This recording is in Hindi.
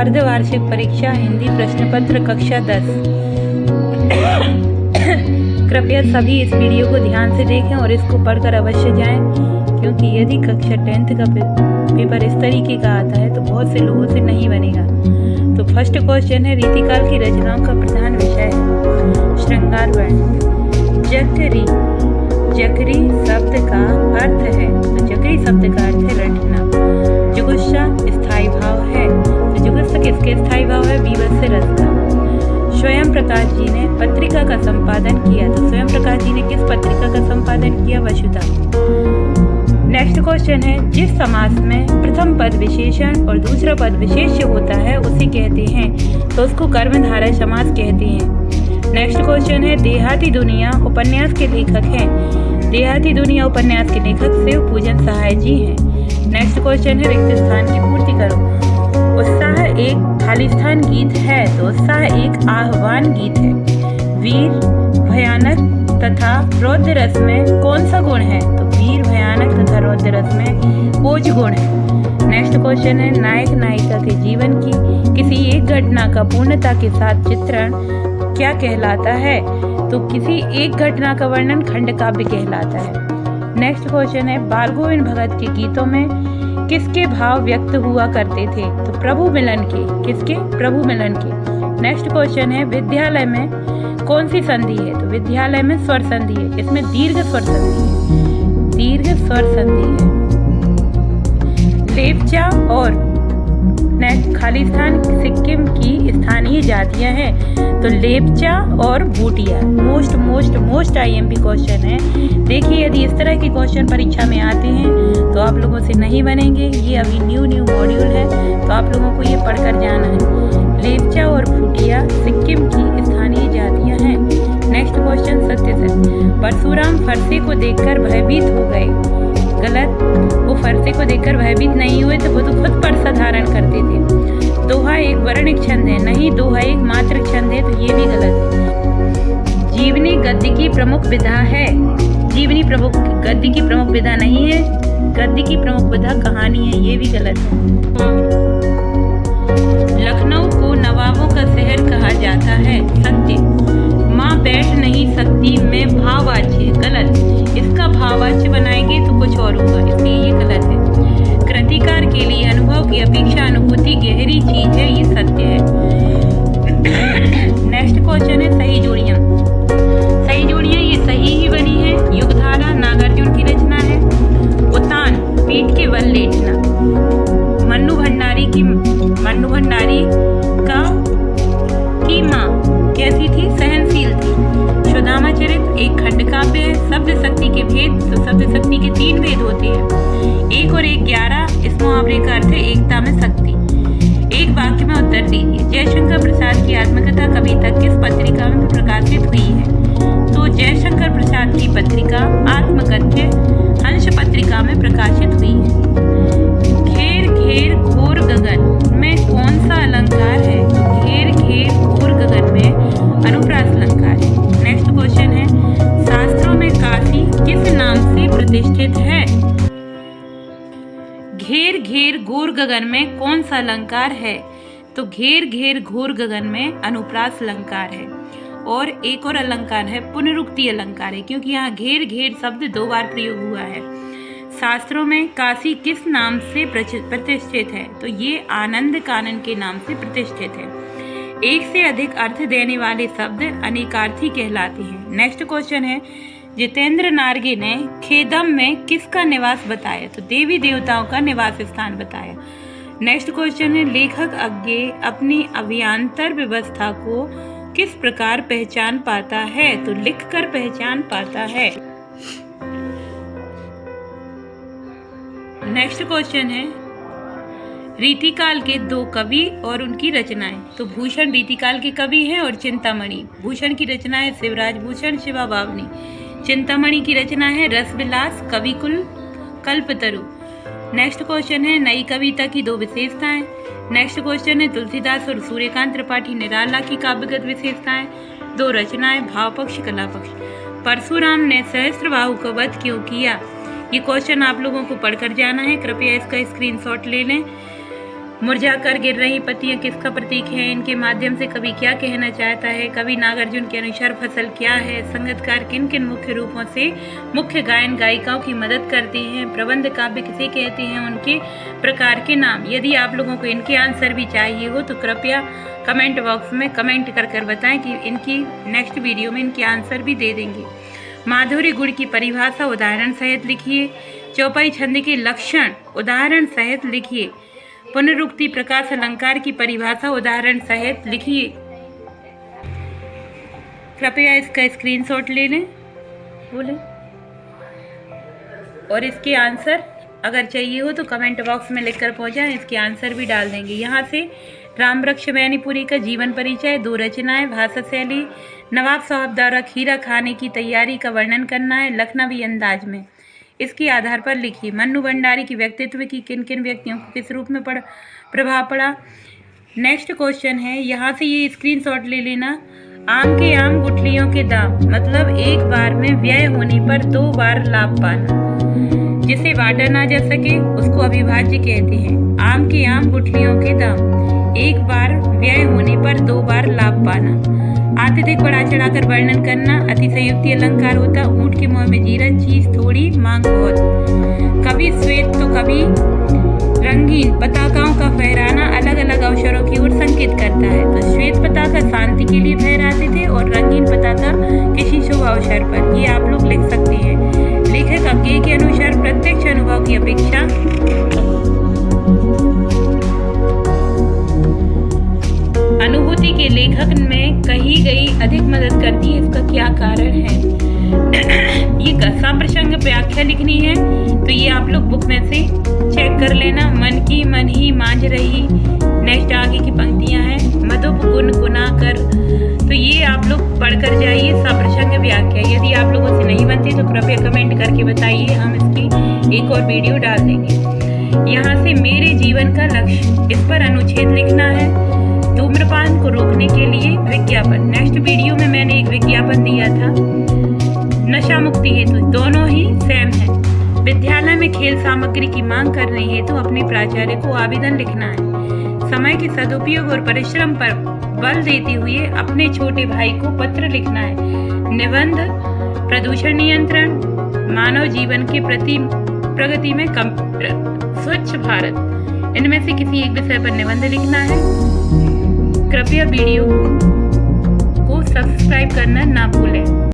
अर्धवार्षिक परीक्षा हिंदी प्रश्न पत्र कक्षा 10। कृपया सभी इस वीडियो को ध्यान से देखें और इसको पढ़कर अवश्य जाएं, क्योंकि यदि कक्षा 10th का पेपर इस तरीके का आता है तो बहुत से लोगों से नहीं बनेगा। तो फर्स्ट क्वेश्चन है, रीतिकाल की रचनाओं का प्रधान विषय है श्रृंगार वर्ण। जकरी, जकरी शब्द का अर्थ है, तो जकरी शब्द का अर्थ है रटना। जुगुस्सा स्थायी भाव है, तो जुगुस्सा किसके स्थायी भाव है? बीभत्स रस का। स्वयं प्रकाश जी ने पत्रिका का संपादन किया, तो स्वयं प्रकाश जी ने किस पत्रिका का संपादन किया? वसुधा। नेक्स्ट क्वेश्चन है, जिस समास में प्रथम पद विशेषण और दूसरा पद विशेष्य होता है उसे कहते हैं, तो उसको कर्मधारय समास कहते हैं। नेक्स्ट क्वेश्चन है, देहाती दुनिया उपन्यास के लेखक हैं। देहाती दुनिया उपन्यास के लेखक शिव पूजन सहाय जी हैं। नेक्स्ट क्वेश्चन है, रिक्त स्थान की पूर्ति करो। उत्साह एक खालिस्तान गीत है, तो उत्साह एक आह्वान गीत है। वीर, भयानक तथा रौद्र रस में कौन सा गुण है? तो वीर, भयानक तथा रौद्र रस में ओज गुण है। नेक्स्ट क्वेश्चन है, नायक नायिका के जीवन की किसी एक घटना का पूर्णता के साथ चित्रण क्या कहलाता है? तो किसी एक घटना का वर्णन खंड काव्य कहलाता है। नेक्स्ट क्वेश्चन है, बाल गोविंद भगत के गीतों में किसके भाव व्यक्त हुआ करते थे? तो प्रभु मिलन के। किसके? प्रभु मिलन के। नेक्स्ट क्वेश्चन है, विद्यालय में कौन सी संधि है? तो विद्यालय में स्वर संधि है, इसमें दीर्घ स्वर संधि है, दीर्घ स्वर संधि है। लेपचा और नेक्स्ट खालिस्तान सिक्किम की स्थानीय जातियां हैं, तो लेपचा और भूटिया। मोस्ट आईएमपी क्वेश्चन है। देखिए, यदि इस तरह के क्वेश्चन परीक्षा में आते हैं तो आप लोगों से नहीं बनेंगे। ये अभी न्यू मॉड्यूल है, तो आप लोगों को ये पढ़कर जाना है। लेपचा और भूटिया सिक्किम की स्थानीय जातियां हैं। नेक्स्ट क्वेश्चन, सत्य। परशुराम फरसे को देखकर भयभीत हो गए। गलत, वो फरसे को देखकर भयभीत नहीं हुए, तो वो तो खुद परसा धारण करते थे। दोहा एक वर्णिक छंद है, नहीं दोहा एक मात्र छंद है, तो ये भी गलत है। जीवनी गद्य की प्रमुख विधा है। जीवनी गद्य की प्रमुख विधा नहीं है, गद्य की प्रमुख विधा कहानी है, ये भी गलत है। लखनऊ को नवाबों का शहर कहा जाता है। सत्य। माँ बैठ नहीं सकती मैं भाववाच्य। गलत, इसका भाववाच्य बनाएंगे तो कुछ और होगा, इसलिए ये गलत है। कृतिकार के लिए अनुभव की अपेक्षा अनुभूति गहरी चीज है, ये सत्य है। नेक्स्ट क्वेश्चन है, सही जोड़ियां। सही जोड़ियां ये सही ही बनी है। युगधारा नागार्जुन की रचना है। उतान पीठ के बल लेटना। मन्नू भंडारी की माँ कैसी थी? सहनशील थी। सुदामा चरित एक खंड काव्य है। शब्द शक्ति के भेद, तो शब्द शक्ति के 3 भेद होते हैं, 1 और 1 11। इस मुहावरे का अर्थ है एकता में शक्ति। एक वाक्य में उत्तर दीजिए। जयशंकर प्रसाद की आत्मकथा कविता किस पत्रिका में प्रकाशित हुई है? तो जयशंकर प्रसाद की पत्रिका आत्मकथ्य हंस पत्रिका में प्रकाशित हुई है। घेर घेर घोर गगन में कौन सा अलंकार है? तो घेर घेर घोर गगन में अनुप्रास अलंकार है। नेक्स्ट क्वेश्चन है, शास्त्रों में काशी किस नाम से प्रतिष्ठित है? घेर घेर घोर गगन में कौन सा अलंकार है? तो घेर घेर घोर गगन में अनुप्रास अलंकार है। और एक और अलंकार है पुनरुक्ति अलंकार है, क्योंकि यहाँ घेर घेर शब्द 2 बार प्रयोग हुआ है। शास्त्रों में काशी किस नाम से प्रतिष्ठित है? तो ये आनंद कानन के नाम से प्रतिष्ठित है। एक से अधिक अर्थ देने वाले शब्द अनेकार्थी कहलाते हैं। नेक्स्ट क्वेश्चन है, जितेंद्र नार्गे ने खेदम में किसका निवास बताया? तो देवी देवताओं का निवास स्थान बताया। नेक्स्ट क्वेश्चन है, लेखक आगे अपनी अभियांतर व्यवस्था को किस प्रकार पहचान पाता है? तो लिखकर पहचान पाता है। नेक्स्ट क्वेश्चन है, रीतिकाल के 2 कवि और उनकी रचनाएं। तो भूषण रीतिकाल के कवि हैं और चिंतामणि। भूषण की रचना है शिवराज भूषण शिवा बावनी। चिंतामणि की रचना है रसविलास कविकुल कल्पतरु। नेक्स्ट क्वेश्चन है, नई कविता की 2 विशेषताएं। नेक्स्ट क्वेश्चन है, तुलसीदास और सूर्यकांत त्रिपाठी निराला की काव्यगत विशेषताएं। 2 रचनाएं, भाव पक्ष कला पक्ष। परशुराम ने सहस्त्रबाहु का वध क्यों किया? ये क्वेश्चन आप लोगों को पढ़कर जाना है, कृपया इसका स्क्रीनशॉट ले लें। मुरझा कर गिर रही पत्तियां किसका प्रतीक है? इनके माध्यम से कवि क्या कहना चाहता है? कवि नागार्जुन के अनुसार फसल क्या है? संगीतकार किन किन मुख्य रूपों से मुख्य गायन गायिकाओं की मदद करते हैं? प्रबंध काव्य किसे कहते हैं? उनके प्रकार के नाम। यदि आप लोगों को इनके आंसर भी चाहिए हो तो कृपया कमेंट बॉक्स में कमेंट कर बताएं कि इनकी नेक्स्ट वीडियो में इनके आंसर भी दे देंगे। माधुर्य गुण की परिभाषा उदाहरण सहित लिखिए। चौपाई छंद के लक्षण उदाहरण सहित लिखिए। पुनरुक्ति प्रकाश अलंकार की परिभाषा उदाहरण सहित लिखिए। कृपया इसका स्क्रीनशॉट ले लें बोले, और इसके आंसर अगर चाहिए हो तो कमेंट बॉक्स में लिखकर पहुंचाएं, इसके आंसर भी डाल देंगे। यहाँ से रामवृक्ष मैनीपुरी का जीवन परिचय, 2 रचनाएं, भाषा शैली, नवाब साहब द्वारा खीरा खाने की तैयारी का वर्णन करना है लखनवी अंदाज में, इसके आधार पर लिखिए। मन्नू भंडारी की व्यक्तित्व की किन किन व्यक्तियों को किस रूप में प्रभाव पड़ा। नेक्स्ट क्वेश्चन है, यहाँ से ये स्क्रीनशॉट ले लेना। आम के आम गुठलियों के दाम, मतलब एक बार में व्यय होने पर 2 बार लाभ पाना। जिसे बांटा ना जा सके उसको अविभाज्य कहते हैं। आम के आम गुठलियों के दाम, एक बार व्यय होने पर 2 बार लाभ पाना। अत्यधिक बढ़ा चढ़ाकर वर्णन करना, अतिशयोक्ति अलंकार होता। ऊंट के मुंह में जीरा, चीज थोड़ी मांग बहुत। कभी श्वेत तो कभी रंगीन पताकाओं का फहराना अलग अलग अवसरों की ओर संकेत करता है। तो श्वेत पताका शांति के लिए फहराते थे और रंगीन पताका किसी शुभ अवसर पर। ये आप लोग लिख सकते हैं। लेखक अज्ञे के अनुसार प्रत्यक्ष अनुभव की अपेक्षा अनुभूति के लेखक में कही गई अधिक मदद करती है। इसका क्या कारण है? ये कसा प्रसंग व्याख्या लिखनी है तो ये आप लोग बुक में से चेक कर लेना। मन ही मांझ रही, नेक्स्ट आगे की पंक्तियां हैं। मधुप गुन गुना कर, तो ये आप लोग पढ़कर जाइए सप्रसंग व्याख्या। यदि आप लोगों से नहीं बनती तो कृपया कमेंट करके बताइए, हम इसकी एक और वीडियो डाल देंगे। यहाँ से मेरे जीवन का लक्ष्य, इस पर अनुच्छेद लिखना है। धूम्रपान को रोकने के लिए विज्ञापन, नेक्स्ट वीडियो में मैंने एक विज्ञापन दिया था नशा मुक्ति हेतु, दोनों ही सेम है। विद्यालय में खेल सामग्री की मांग करने हेतु अपने प्राचार्य को आवेदन लिखना है। समय के सदुपयोग और परिश्रम पर बल देते हुए अपने छोटे भाई को पत्र लिखना है। निबंध प्रदूषण नियंत्रण, मानव जीवन के प्रति प्रगति में स्वच्छ भारत, इनमें से किसी एक विषय पर निबंध लिखना है। कृपया वीडियो को सब्सक्राइब करना ना भूलें।